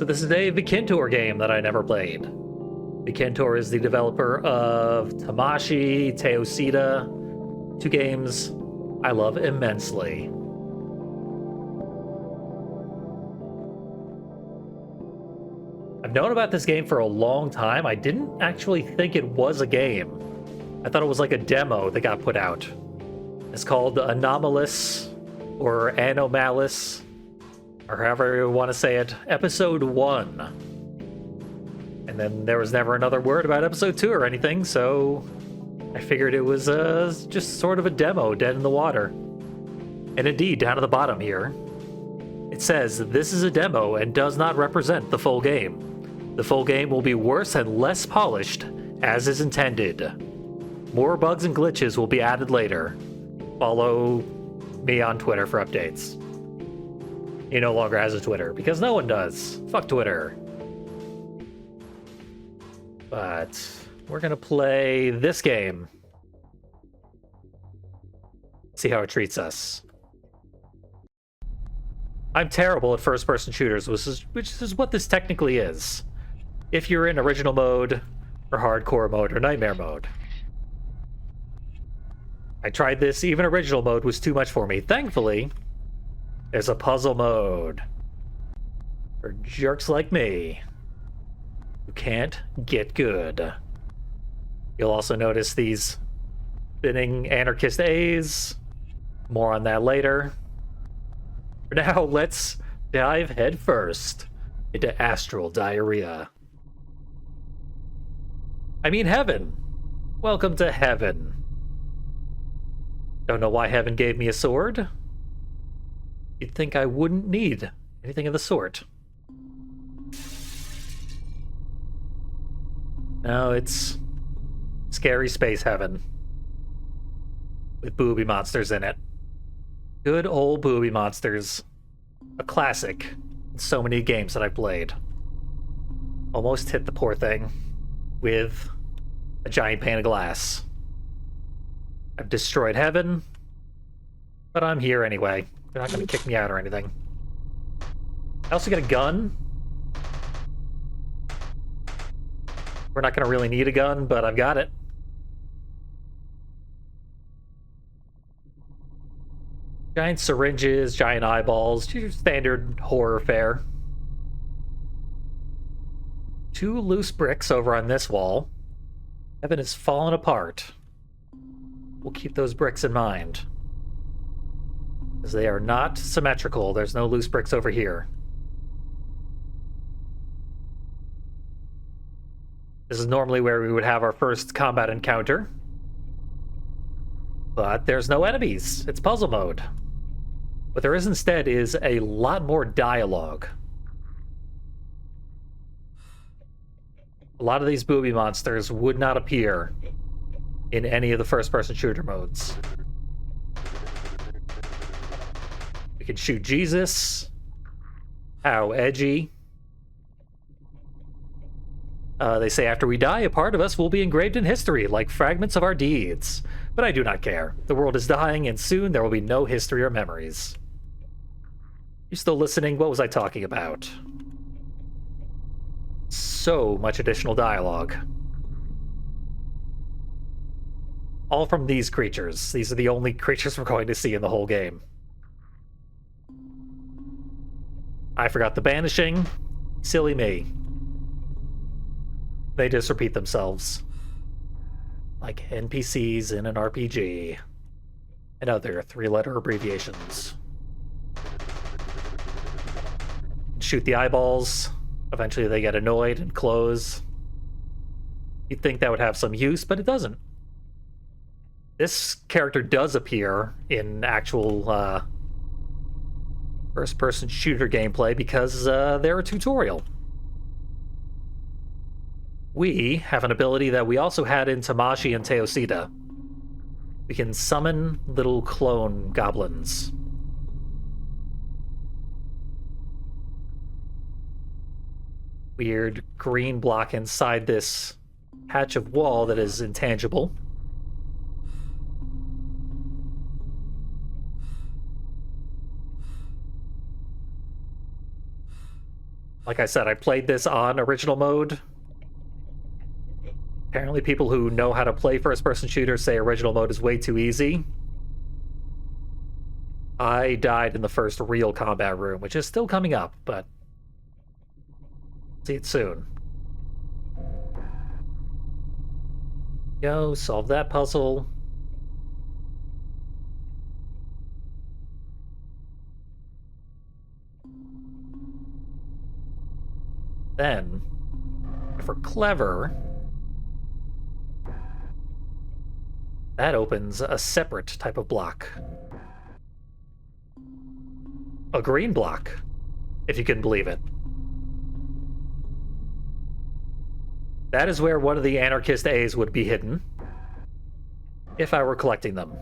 So this is a Vikintor game that I never played. Vikintor is the developer of Tamashi, Teosita, two games I love immensely. I've known about this game for a long time. I didn't actually think it was a game. I thought it was like a demo that got put out. It's called AnoMalice, or AnoMalice, or however you want to say it, Episode 1. And then there was never another word about Episode 2 or anything, so I figured it was just sort of a demo dead in the water. And indeed, down at the bottom here, it says, "This is a demo and does not represent the full game. The full game will be worse and less polished, as is intended. More bugs and glitches will be added later. Follow me on Twitter for updates." He no longer has a Twitter, because no one does. Fuck Twitter. But we're gonna play this game. See how it treats us. I'm terrible at first-person shooters, which is what this technically is. If you're in original mode, or hardcore mode, or nightmare mode. I tried this, even original mode was too much for me. Thankfully, there's a puzzle mode. For jerks like me, who can't get good. You'll also notice these spinning anarchist A's. More on that later. For now, let's dive headfirst into astral diarrhea. I mean heaven. Welcome to heaven. Don't know why heaven gave me a sword. You'd think I wouldn't need anything of the sort. No, it's scary space heaven. With booby monsters in it. Good old booby monsters. A classic in so many games that I've played. Almost hit the poor thing with a giant pane of glass. I've destroyed heaven, but I'm here anyway. They're not going to kick me out or anything. I also get a gun. We're not going to really need a gun, but I've got it. Giant syringes, giant eyeballs, your standard horror fare. 2 loose bricks over on this wall. Heaven is falling apart. We'll keep those bricks in mind. Because they are not symmetrical. There's no loose bricks over here. This is normally where we would have our first combat encounter. But there's no enemies. It's puzzle mode. What there is instead is a lot more dialogue. A lot of these booby monsters would not appear in any of the first-person shooter modes. We can shoot Jesus. How edgy. They say after we die, a part of us will be engraved in history, like fragments of our deeds. But I do not care. The world is dying, and soon there will be no history or memories. You still listening? What was I talking about? So much additional dialogue. All from these creatures. These are the only creatures we're going to see in the whole game. I forgot the banishing. Silly me. They just repeat themselves. Like NPCs in an RPG. And other 3-letter abbreviations. Shoot the eyeballs. Eventually they get annoyed and close. You'd think that would have some use, but it doesn't. This character does appear in actual first-person shooter gameplay because they're a tutorial. We have an ability that we also had in Tamashi and Teosita. We can summon little clone goblins. Weird green block inside this patch of wall that is intangible. Like I said, I played this on original mode. Apparently people who know how to play first-person shooters say original mode is way too easy. I died in the first real combat room, which is still coming up, but see it soon. Go, solve that puzzle. Then, if we're clever, that opens a separate type of block. A green block, if you can believe it. That is where one of the anarchist A's would be hidden, if I were collecting them.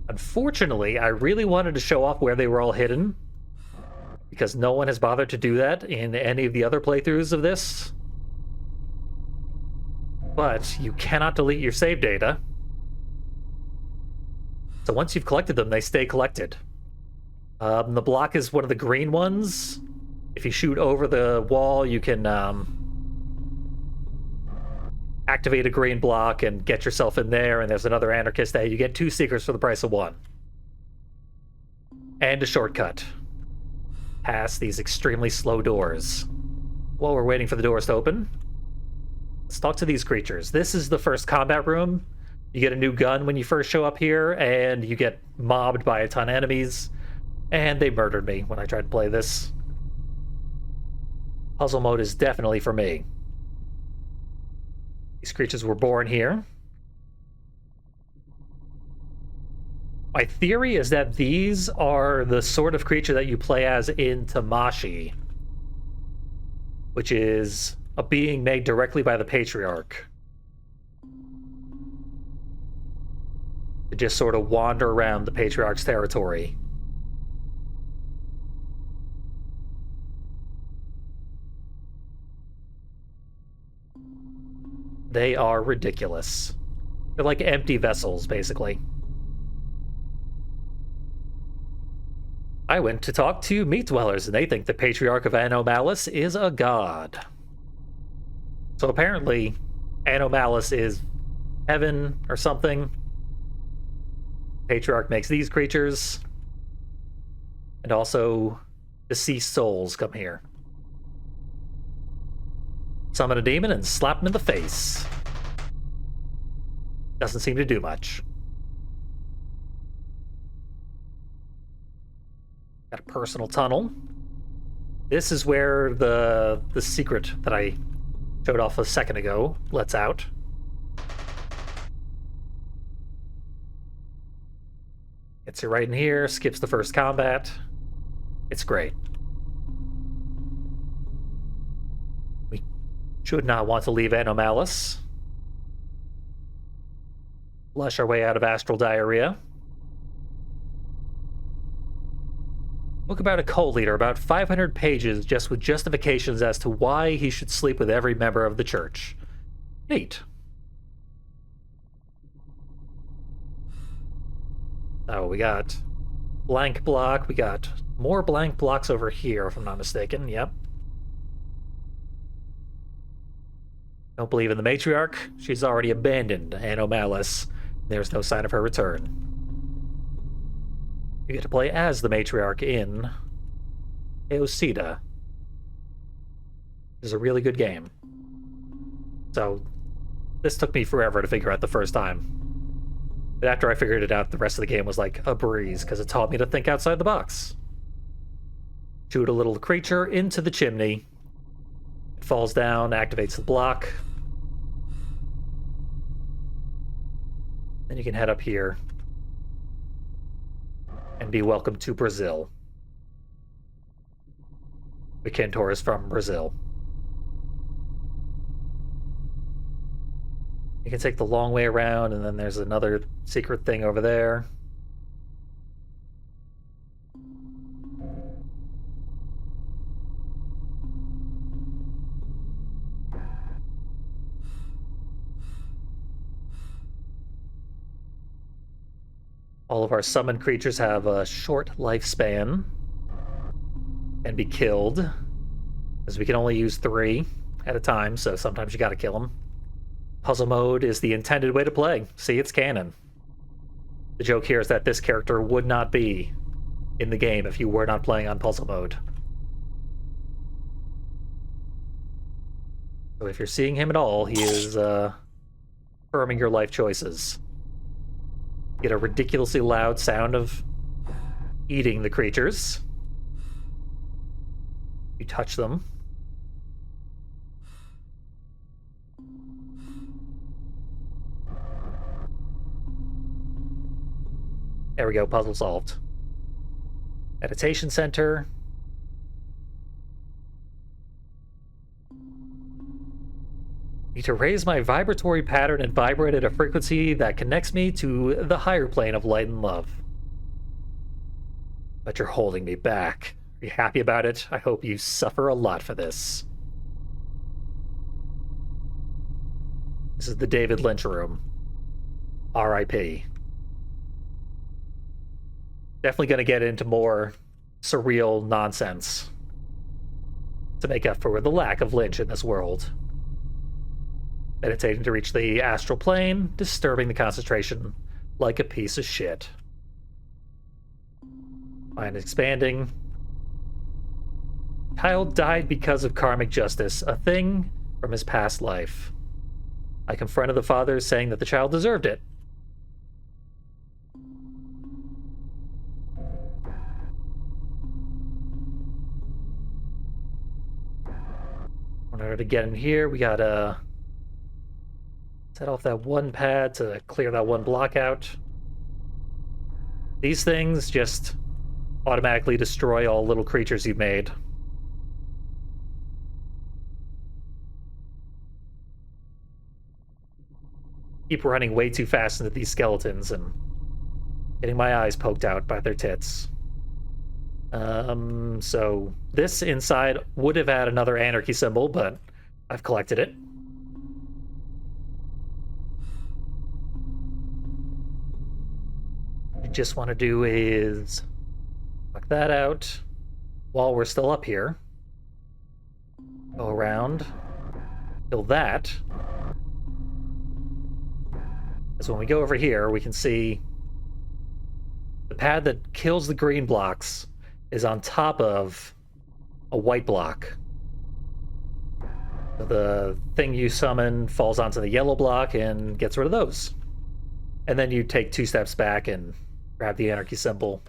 Unfortunately, I really wanted to show off where they were all hidden, because no one has bothered to do that in any of the other playthroughs of this. But you cannot delete your save data. So once you've collected them, they stay collected. The block is one of the green ones. If you shoot over the wall, you can activate a green block and get yourself in there, and there's another anarchist A. You get 2 secrets for the price of 1. And a shortcut past these extremely slow doors. While we're waiting for the doors to open, let's talk to these creatures. This is the first combat room. You get a new gun when you first show up here, and you get mobbed by a ton of enemies. And they murdered me when I tried to play this. Puzzle mode is definitely for me. These creatures were born here. My theory is that these are the sort of creature that you play as in Tamashii, which is a being made directly by the Patriarch to just sort of wander around the Patriarch's territory. They are ridiculous. They're like empty vessels, basically. I went to talk to meat dwellers, and they think the Patriarch of AnoMalice is a god. So apparently, AnoMalice is heaven or something. Patriarch makes these creatures. And also, deceased souls come here. Summon a demon and slap him in the face. Doesn't seem to do much. Got a personal tunnel. This is where the secret that I showed off a second ago lets out. Gets you right in here, skips the first combat. It's great. We should not want to leave AnoMalice. Flush our way out of astral diarrhea. Book about a cult leader, about 500 pages just with justifications as to why he should sleep with every member of the church. Neat. Oh, we got blank block. We got more blank blocks over here, if I'm not mistaken. Yep. Don't believe in the matriarch. She's already abandoned AnoMalice. There's no sign of her return. You get to play as the matriarch in Eosida. It's a really good game. So, this took me forever to figure out the first time. But after I figured it out, the rest of the game was like a breeze, because it taught me to think outside the box. Shoot a little creature into the chimney. It falls down, activates the block. Then you can head up here and be welcome to Brazil. The Kentor is from Brazil. You can take the long way around, and then there's another secret thing over there. All of our summoned creatures have a short lifespan and be killed, as we can only use 3 at a time, so sometimes you gotta kill them. Puzzle mode is the intended way to play. See, it's canon. The joke here is that this character would not be in the game if you were not playing on puzzle mode. So if you're seeing him at all, he is affirming your life choices. Get a ridiculously loud sound of eating the creatures. You touch them. There we go, puzzle solved. Meditation center. Need to raise my vibratory pattern and vibrate at a frequency that connects me to the higher plane of light and love. But you're holding me back. Are you happy about it? I hope you suffer a lot for this. This is the David Lynch room. R.I.P. Definitely going to get into more surreal nonsense to make up for the lack of Lynch in this world. Meditating to reach the astral plane, disturbing the concentration like a piece of shit. Mind expanding. Child died because of karmic justice, a thing from his past life. I confronted the father, saying that the child deserved it. In order to get in here, we gotta set off that one pad to clear that one block out. These things just automatically destroy all little creatures you've made. Keep running way too fast into these skeletons and getting my eyes poked out by their tits. So this inside would have had another anarchy symbol, but I've collected it. What you just want to do is knock that out while we're still up here. Go around, kill that. Because when we go over here, we can see the pad that kills the green blocks is on top of a white block. So the thing you summon falls onto the yellow block and gets rid of those. And then you take 2 steps back and grab the anarchy symbol.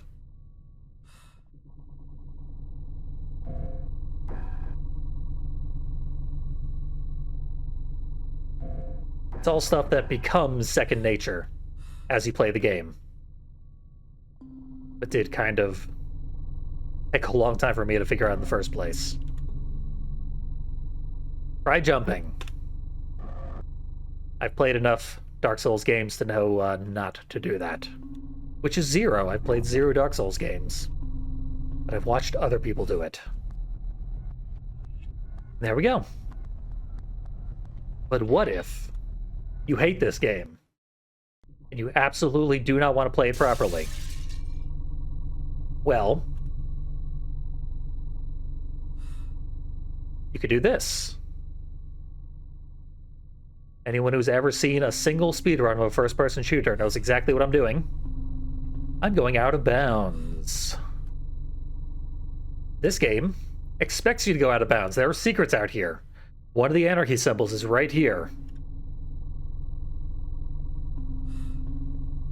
It's all stuff that becomes second nature as you play the game. But did kind of take a long time for me to figure out in the first place. Try jumping. I've played enough Dark Souls games to know not to do that. Which is 0. I've played 0 Dark Souls games. But I've watched other people do it. There we go. But what if you hate this game and you absolutely do not want to play it properly? Well, you could do this. Anyone who's ever seen a single speedrun of a first-person shooter knows exactly what I'm doing. I'm going out of bounds. This game expects you to go out of bounds. There are secrets out here. One of the anarchy symbols is right here.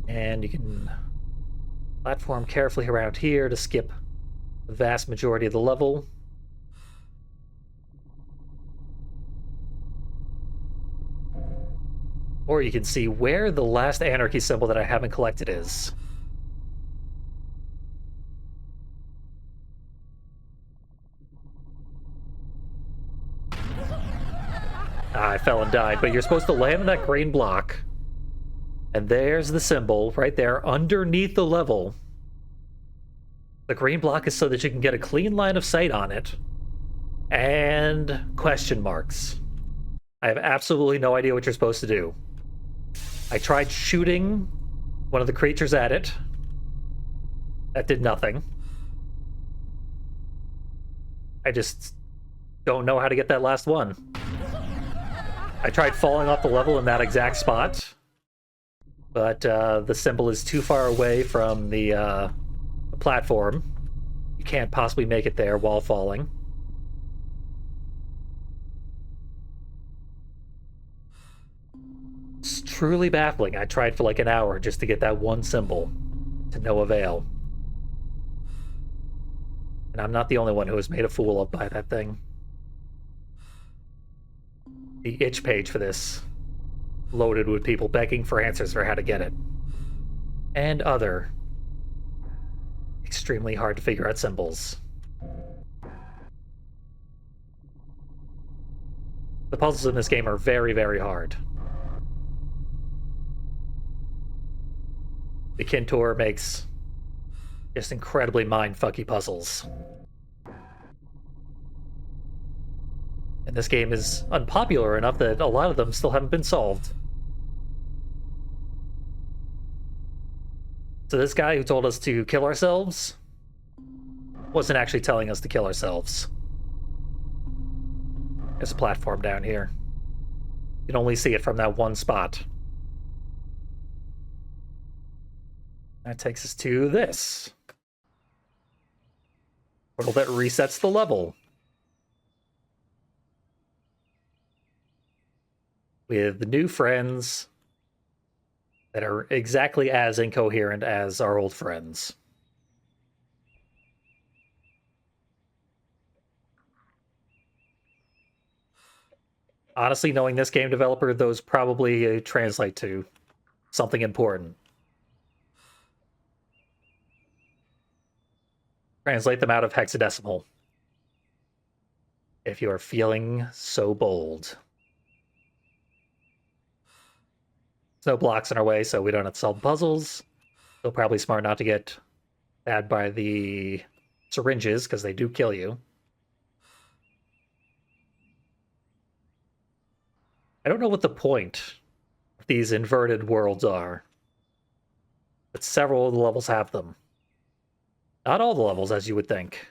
And you can platform carefully around here to skip the vast majority of the level. Or you can see where the last anarchy symbol that I haven't collected is. I fell and died, but you're supposed to land on that green block. And there's the symbol right there underneath the level. The green block is so that you can get a clean line of sight on it. And question marks. I have absolutely no idea what you're supposed to do. I tried shooting one of the creatures at it, That did nothing. I just don't know how to get that last one. I tried falling off the level in that exact spot, but the symbol is too far away from the platform. You can't possibly make it there while falling. It's truly baffling. I tried for like an hour just to get that one symbol, to no avail. And I'm not the only one who was made a fool of by that thing. The itch page for this, loaded with people begging for answers for how to get it. And other extremely hard to figure out symbols. The puzzles in this game are very, very hard. The Kintor makes just incredibly mind-fucky puzzles. And this game is unpopular enough that a lot of them still haven't been solved. So this guy who told us to kill ourselves wasn't actually telling us to kill ourselves. There's a platform down here. You can only see it from that one spot. That takes us to this portal that resets the level. With new friends that are exactly as incoherent as our old friends. Honestly, knowing this game developer, those probably translate to something important. Translate them out of hexadecimal, if you are feeling so bold. There's no blocks in our way, so we don't have to solve puzzles. Still probably smart not to get stabbed by the syringes, because they do kill you. I don't know what the point of these inverted worlds are, but several of the levels have them. Not all the levels, as you would think.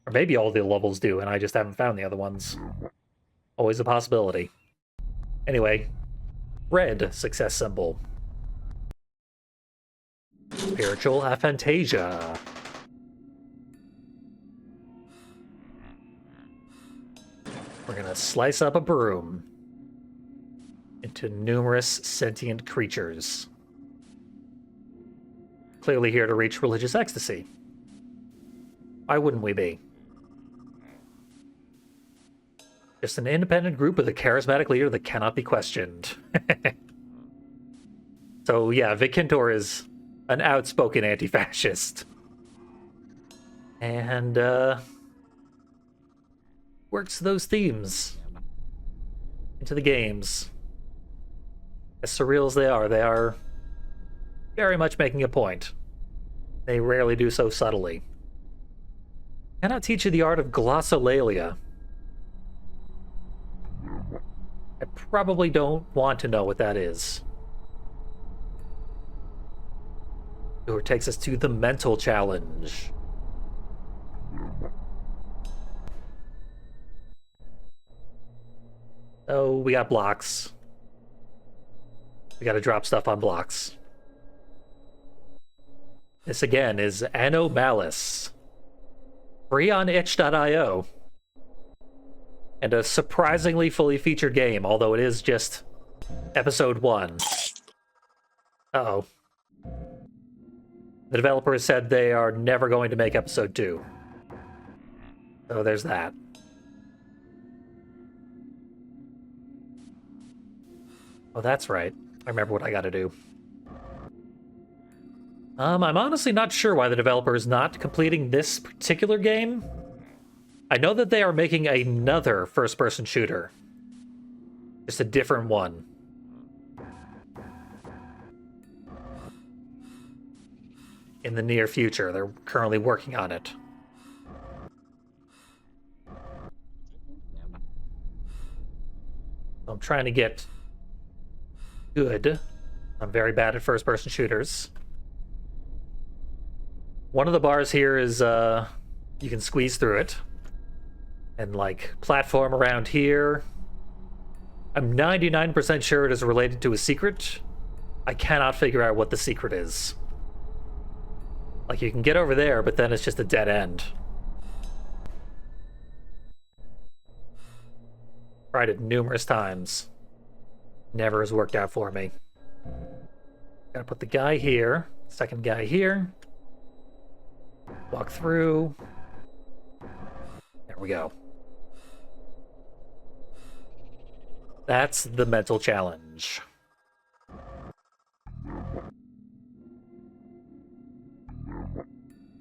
Or maybe all the levels do, and I just haven't found the other ones. Always a possibility. Anyway, red success symbol. Spiritual aphantasia. We're gonna slice up a broom into numerous sentient creatures. Clearly here to reach religious ecstasy. Why wouldn't we be? Just an independent group with a charismatic leader that cannot be questioned. So yeah, Vikintor is an outspoken anti-fascist. And works those themes into the games. As surreal as they are very much making a point. They rarely do so subtly. Cannot teach you the art of glossolalia. I probably don't want to know what that is. Or takes us to the mental challenge. Oh, we got blocks. We gotta drop stuff on blocks. This again is AnoMalice. Free on itch.io. And a surprisingly fully featured game, although it is just episode 1. Uh-oh. The developers said they are never going to make episode 2. So there's that. Oh, that's right. I remember what I gotta do. I'm honestly not sure why the developer is not completing this particular game. I know that they are making another first-person shooter. Just a different one. In the near future. They're currently working on it. I'm trying to get good I'm very bad at first-person shooters. One of the bars here is, you can squeeze through it. And, like, platform around here. I'm 99% sure it is related to a secret. I cannot figure out what the secret is. Like, you can get over there, but then it's just a dead end. Tried it numerous times. Never has worked out for me. Gotta put the guy here. Second guy here. Walk through. There we go. That's the mental challenge.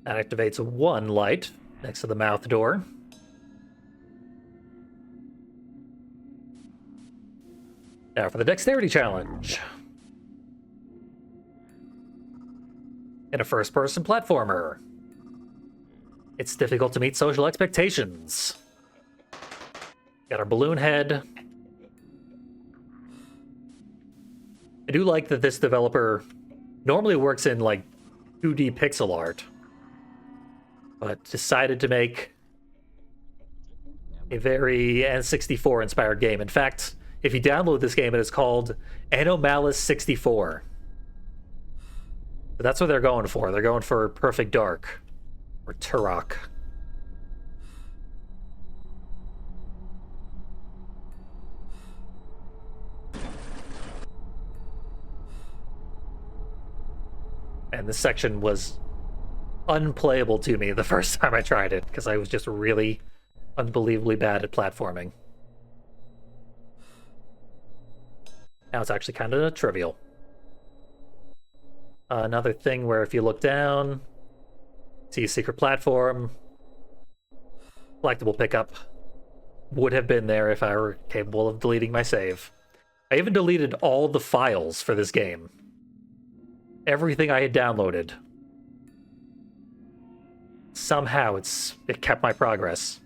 That activates one light next to the mouth door. Now for the dexterity challenge. In a first-person platformer. It's difficult to meet social expectations. Got our balloon head. I do like that this developer normally works in, like, 2D pixel art, but decided to make a very N64-inspired game. In fact, if you download this game, it is called AnoMalice 64. But that's what they're going for. They're going for Perfect Dark, or Turok. And this section was unplayable to me the first time I tried it, because I was just really unbelievably bad at platforming. Now it's actually kind of trivial. Another thing where if you look down, see a secret platform, collectible pickup would have been there if I were capable of deleting my save. I even deleted all the files for this game. Everything I had downloaded. Somehow it kept my progress.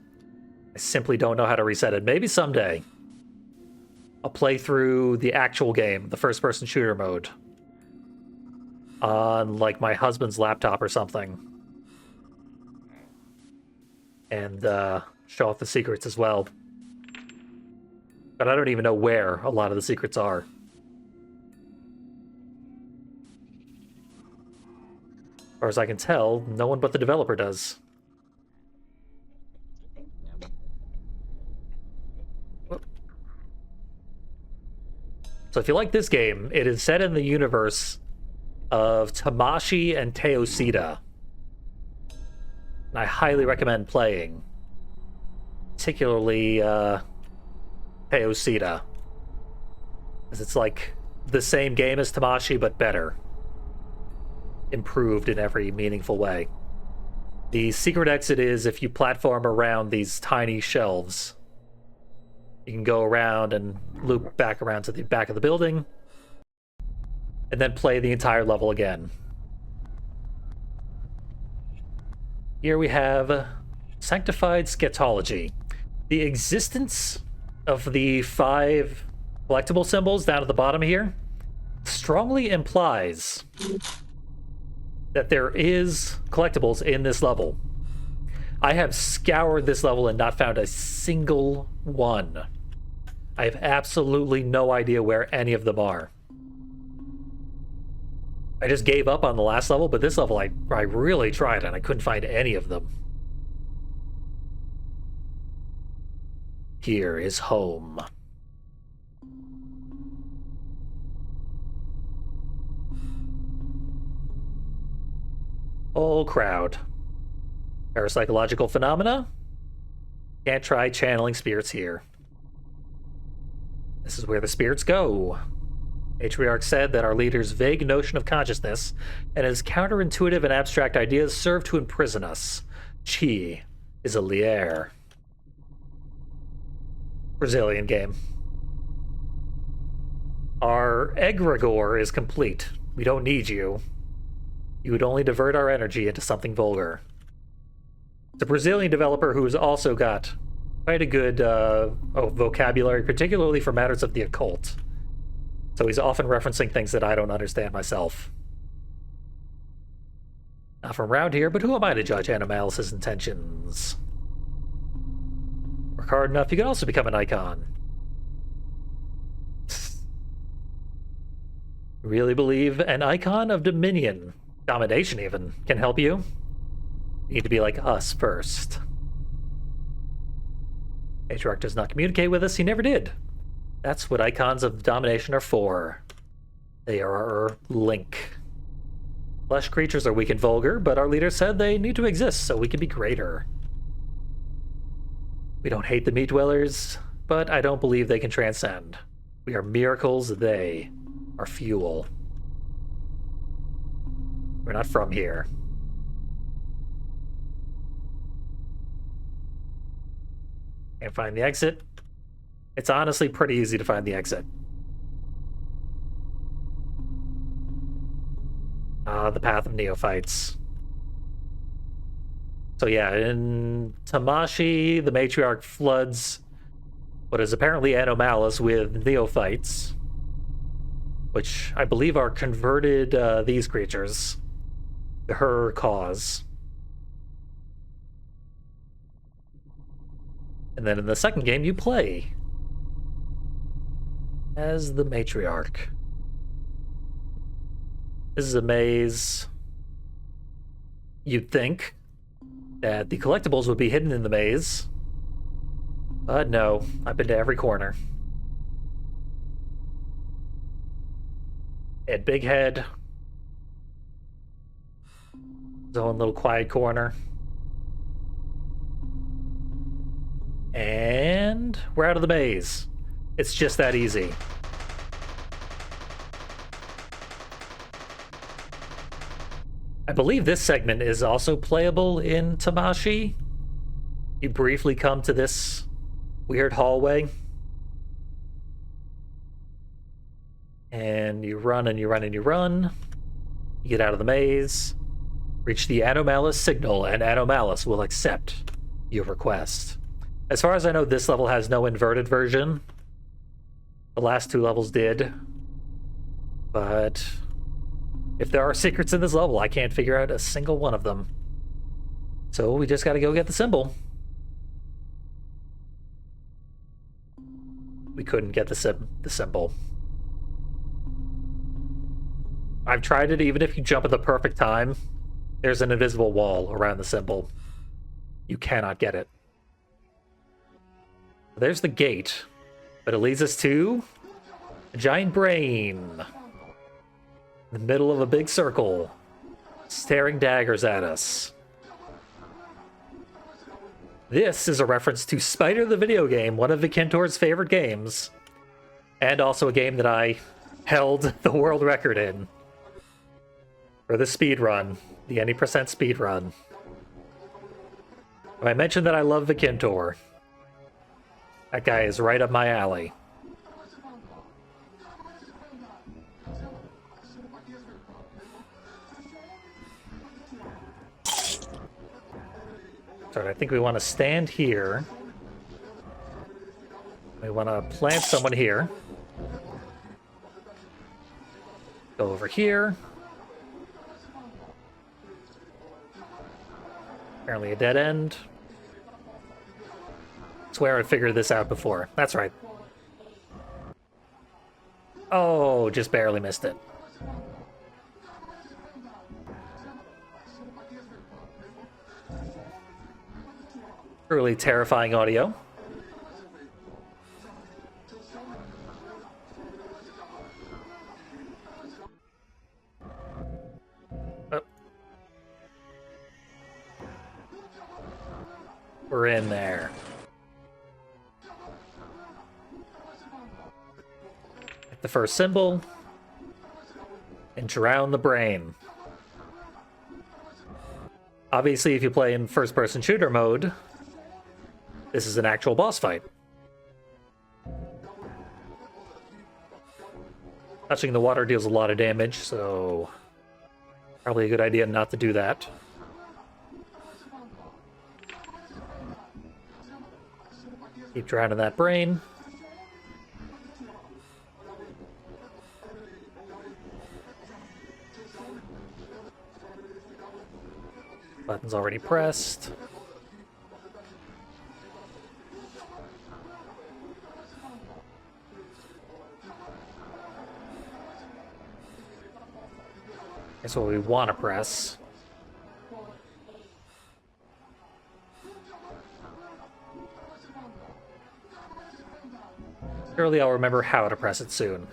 I simply don't know how to reset it. Maybe someday I'll play through the actual game, the first-person shooter mode, on, like, my husband's laptop or something. And show off the secrets as well. But I don't even know where a lot of the secrets are. As far as I can tell, no one but the developer does. Whoop. So if you like this game, it is set in the universe of Tamashii and Teosita. And I highly recommend playing. Particularly Teosita. Because it's like the same game as Tamashii, but better. Improved in every meaningful way. The secret exit is if you platform around these tiny shelves. You can go around and loop back around to the back of the building, and then play the entire level again. Here we have Sanctified Scatology. The existence of the 5 collectible symbols down at the bottom here strongly implies that there is collectibles in this level. I have scoured this level and not found a single one. I have absolutely no idea where any of them are. I just gave up on the last level, but this level I really tried and I couldn't find any of them. Here is home. Whole crowd. Parapsychological phenomena? Can't try channeling spirits here. This is where the spirits go. Matriarch said that our leader's vague notion of consciousness and his counterintuitive and abstract ideas serve to imprison us. Chi is a lier. Brazilian game. Our egregore is complete. We don't need you. You would only divert our energy into something vulgar. It's a Brazilian developer who's also got quite a good vocabulary, particularly for matters of the occult. So he's often referencing things that I don't understand myself. Not from around here, but who am I to judge AnoMalice's intentions? Work hard enough, you can also become an icon. Really believe an icon of dominion, domination even, can help you? You need to be like us first. Matriarch does not communicate with us, he never did. That's what icons of domination are for. They are our link. Flesh creatures are weak and vulgar, but our leader said they need to exist so we can be greater. We don't hate the meat dwellers, but I don't believe they can transcend. We are miracles, they are fuel. We're not from here. Can't find the exit. It's honestly pretty easy to find the exit. The Path of Neophytes. So yeah, in Tamashi, the Matriarch floods what is apparently AnoMalice with Neophytes, which I believe are converted these creatures to her cause. And then in the second game, you play as the Matriarch. This is a maze. You'd think that the collectibles would be hidden in the maze, but no, I've been to every corner. Ed Big Head. His own little quiet corner. And we're out of the maze. It's just that easy. I believe this segment is also playable in Tamashi. You briefly come to this weird hallway. And you run and you run and you run. You get out of the maze. Reach the AnoMalice signal, and AnoMalice will accept your request. As far as I know, this level has no inverted version. The last two levels did. But if there are secrets in this level, I can't figure out a single one of them. So we just gotta go get the symbol. We couldn't get the symbol. I've tried it. Even if you jump at the perfect time, there's an invisible wall around the symbol. You cannot get it. There's the gate, but it leads us to a giant brain in the middle of a big circle, staring daggers at us. This is a reference to Spider the video game, one of Vikintor's favorite games, and also a game that I held the world record in for the speed run, the any percent speed run. I mentioned that I love Vikintor. That guy is right up my alley. So I think we want to stand here. We want to plant someone here. Go over here. Apparently a dead end. Swear I figured this out before. That's right. Oh, just barely missed it. Truly terrifying audio. Oh. We're in there. Hit the first symbol and drown the brain. Obviously, if you play in first-person shooter mode, this is an actual boss fight. Touching the water deals a lot of damage, so probably a good idea not to do that. Keep drowning that brain. Button's already pressed. That's what we want to press. Surely I'll remember how to press it soon.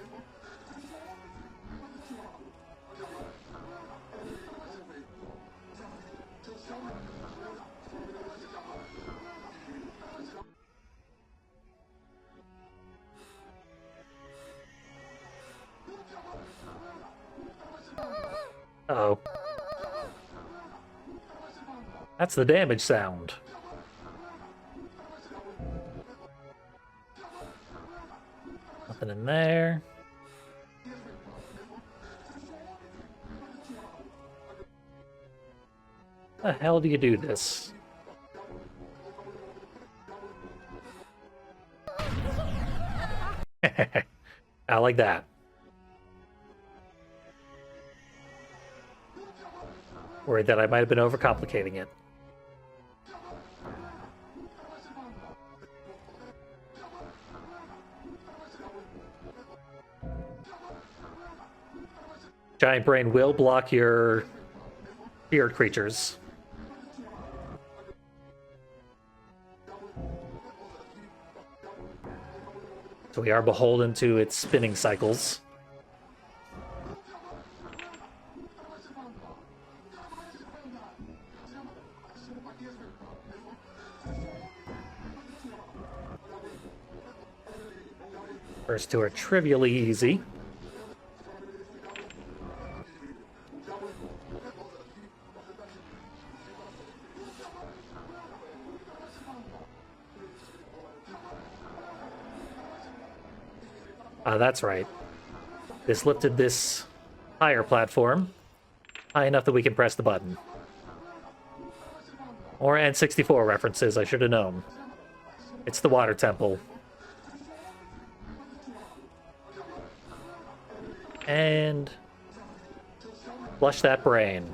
Uh-oh. That's the damage sound. Nothing in there. How the hell do you do this? I like that. Worried that I might have been overcomplicating it. Giant Brain will block your feared creatures. So we are beholden to its spinning cycles. First two are trivially easy. That's right. This lifted this higher platform high enough that we can press the button. More N64 references, I should have known. It's the water temple. And flush that brain.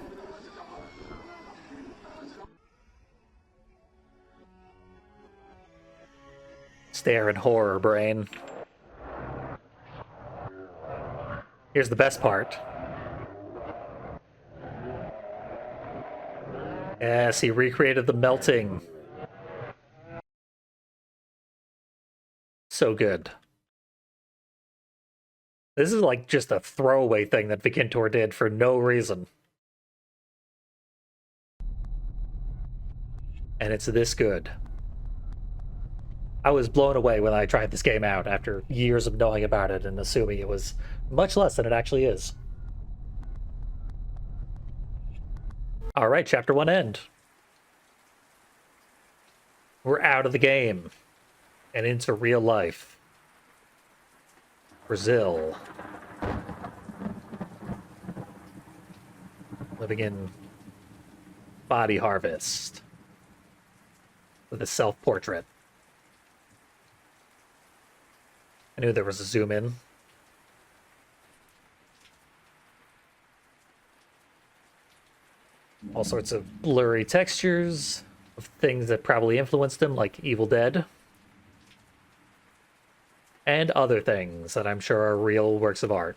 Stare in horror, brain. Here's the best part. Yes, he recreated the melting. So good. This is like just a throwaway thing that Vikintor did for no reason. And it's this good. I was blown away when I tried this game out after years of knowing about it and assuming it was much less than it actually is. All right, chapter 1 end. We're out of the game and into real life. Brazil. Living in Body Harvest with a self-portrait. I knew there was a zoom in. All sorts of blurry textures of things that probably influenced him, like Evil Dead. And other things that I'm sure are real works of art.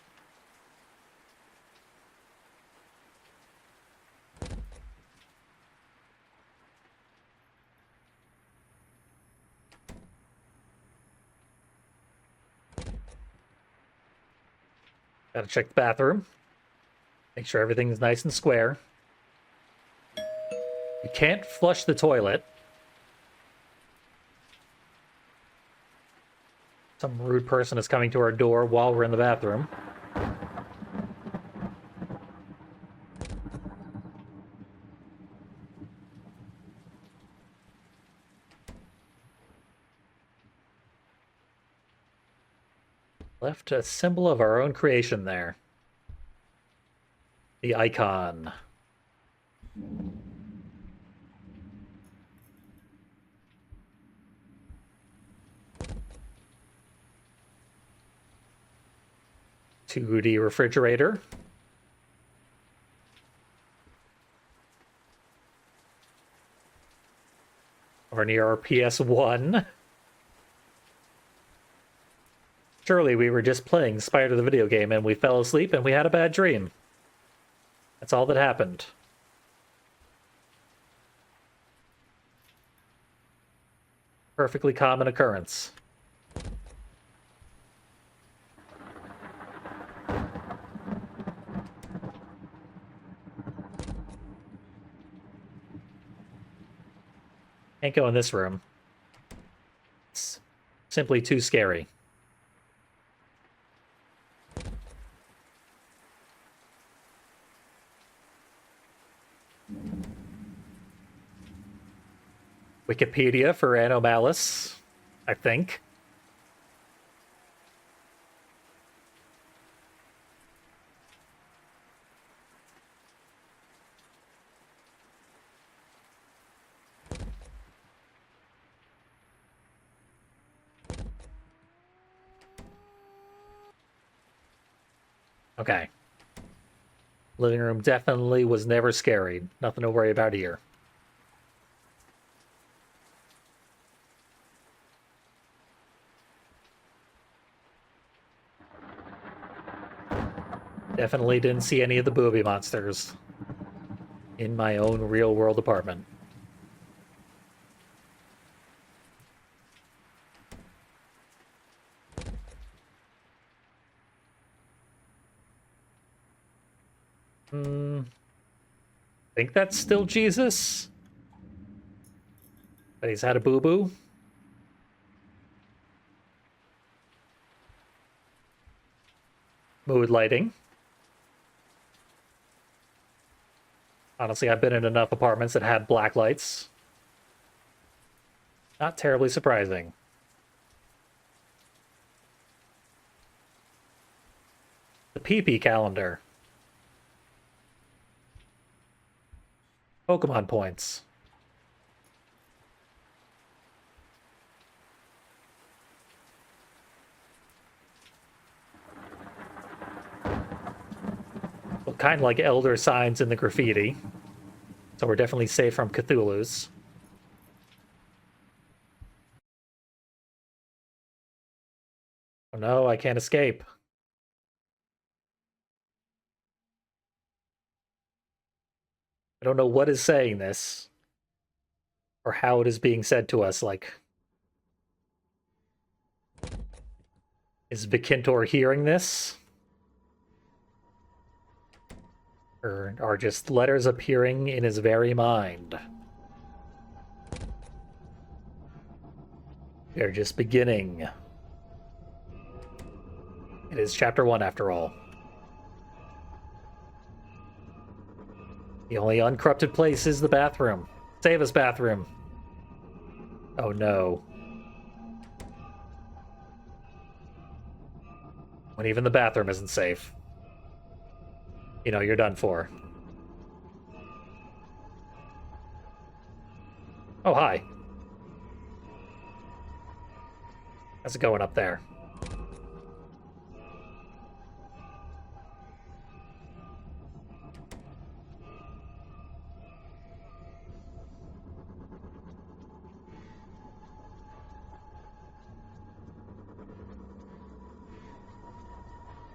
Gotta check the bathroom. Make sure everything's nice and square. You can't flush the toilet. Some rude person is coming to our door while we're in the bathroom. Left a symbol of our own creation there. The icon. To the refrigerator. near our PS1. Surely we were just playing Spider the video game and we fell asleep and we had a bad dream. That's all that happened. Perfectly common occurrence. Can't go in this room. It's simply too scary. Wikipedia for AnoMalice, I think. Okay. Living room definitely was never scary. Nothing to worry about here. Definitely didn't see any of the booby monsters in my own real-world apartment. Think that's still Jesus? But he's had a boo-boo? Mood lighting. Honestly, I've been in enough apartments that had black lights. Not terribly surprising. The PP calendar. Pokemon points. Well, kind of like elder signs in the graffiti. So we're definitely safe from Cthulhu's. Oh no, I can't escape. I don't know what is saying this. Or how it is being said to us, like... Is Vikintor hearing this? Or are just letters appearing in his very mind? They're just beginning. It is chapter 1 after all. The only uncorrupted place is the bathroom. Save us, bathroom. Oh no. When even the bathroom isn't safe. You know, you're done for. Oh, hi. How's it going up there?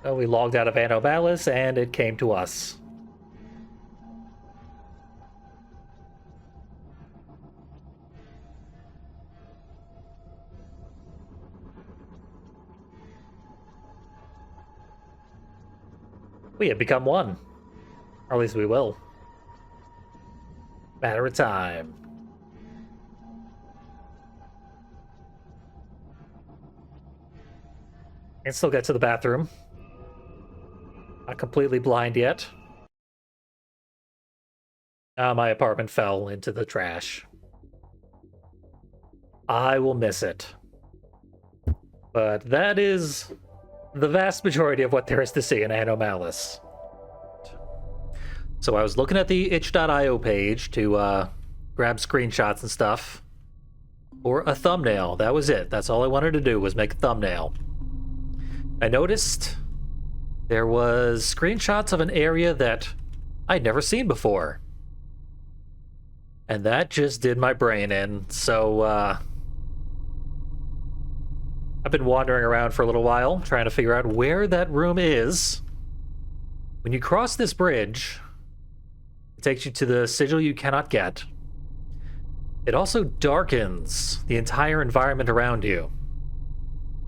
Oh, we logged out of AnoMalice, and it came to us. We have become one. Or at least we will. Matter of time. Can still get to the bathroom. Not completely blind yet. My apartment fell into the trash. I will miss it. But that is the vast majority of what there is to see in AnoMalice. So I was looking at the itch.io page to grab screenshots and stuff for a thumbnail. That was it. That's all I wanted to do was make a thumbnail. I noticed there was screenshots of an area that I'd never seen before. And that just did my brain in. So, I've been wandering around for a little while, trying to figure out where that room is. When you cross this bridge, it takes you to the sigil you cannot get. It also darkens the entire environment around you.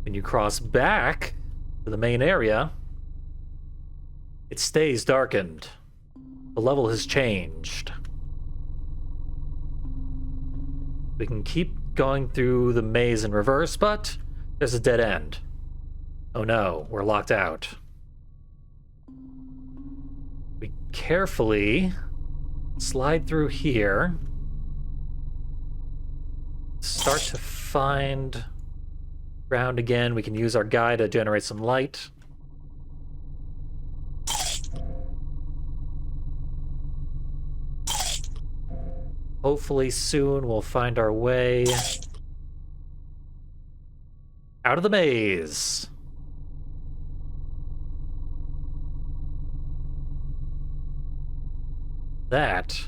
When you cross back to the main area, it stays darkened. The level has changed. We can keep going through the maze in reverse, but there's a dead end. Oh no, we're locked out. We carefully slide through here. Start to find ground again. We can use our guide to generate some light. Hopefully soon we'll find our way out of the maze. That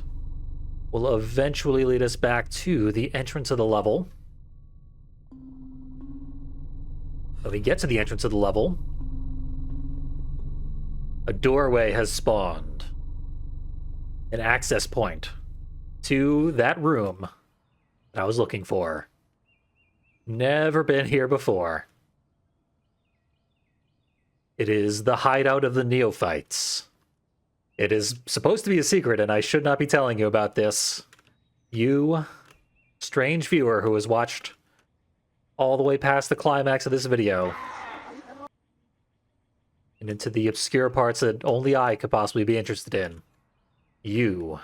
will eventually lead us back to the entrance of the level. When we get to the entrance of the level, a doorway has spawned. An access point to that room that I was looking for. Never been here before. It is the hideout of the Neophytes. It is supposed to be a secret, and I should not be telling you about this. You, strange viewer who has watched all the way past the climax of this video and into the obscure parts that only I could possibly be interested in. You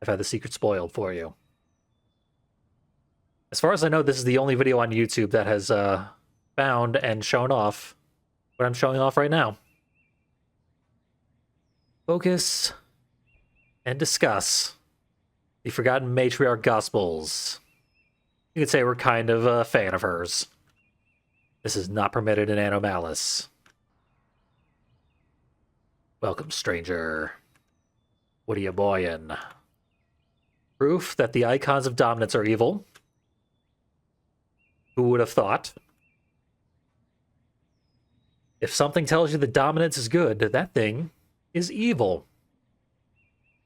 have had the secret spoiled for you. As far as I know, this is the only video on YouTube that has found and shown off what I'm showing off right now. Focus and discuss the Forgotten Matriarch Gospels. You could say we're kind of a fan of hers. This is not permitted in AnoMalice. Welcome, stranger. What are you boyin'? Proof that the icons of dominance are evil. Who would have thought? If something tells you that dominance is good, that thing is evil.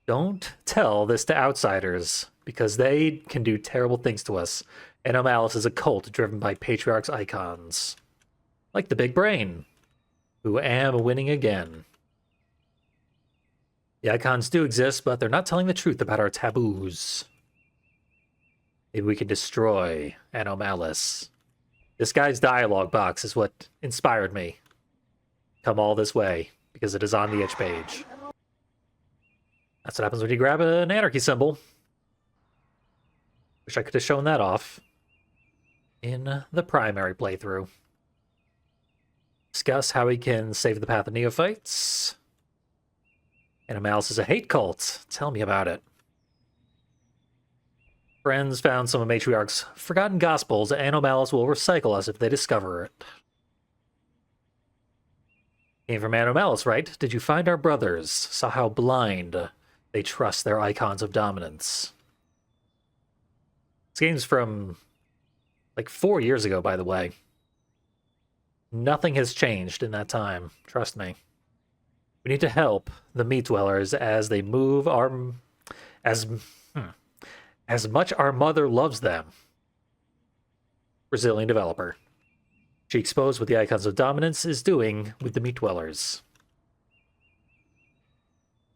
Don't tell this to outsiders, because they can do terrible things to us. AnoMalice is a cult driven by Patriarch's icons. Like the Big Brain, who am winning again. The icons do exist, but they're not telling the truth about our taboos. Maybe we can destroy AnoMalice. This guy's dialogue box is what inspired me. Come all this way, because it is on the itch page. That's what happens when you grab an anarchy symbol. Wish I could have shown that off in the primary playthrough. Discuss how we can save the path of Neophytes. AnoMalice is a hate cult. Tell me about it. Friends found some of Matriarch's forgotten gospels. AnoMalice will recycle us if they discover it. Came from AnoMalice, right? Did you find our brothers? Saw how blind they trust their icons of dominance. This game's from like 4 years ago, by the way. Nothing has changed in that time. Trust me. We need to help the meat dwellers as they move as much our mother loves them. Brazilian developer. She exposed what the icons of dominance is doing with the meat dwellers.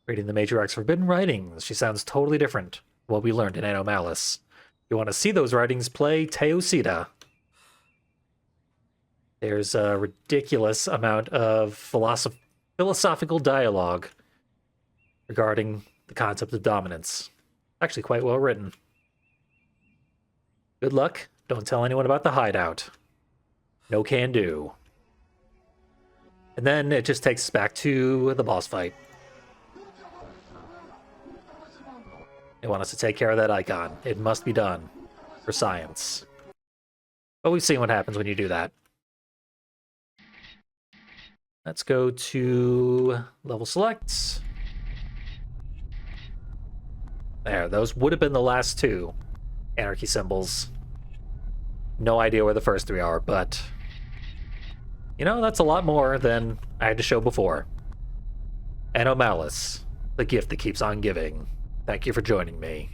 Reading the Matriarch's forbidden writings, she sounds totally different from what we learned in AnoMalice. If you want to see those writings, play Teosita. There's a ridiculous amount of philosophical dialogue regarding the concept of dominance. Actually quite well written. Good luck. Don't tell anyone about the hideout. No can do. And then it just takes us back to the boss fight. They want us to take care of that icon. It must be done. For science. But we've seen what happens when you do that. Let's go to level select. There, those would have been the last two anarchy symbols. No idea where the first three are, but... You know, that's a lot more than I had to show before. AnoMalice, the gift that keeps on giving. Thank you for joining me.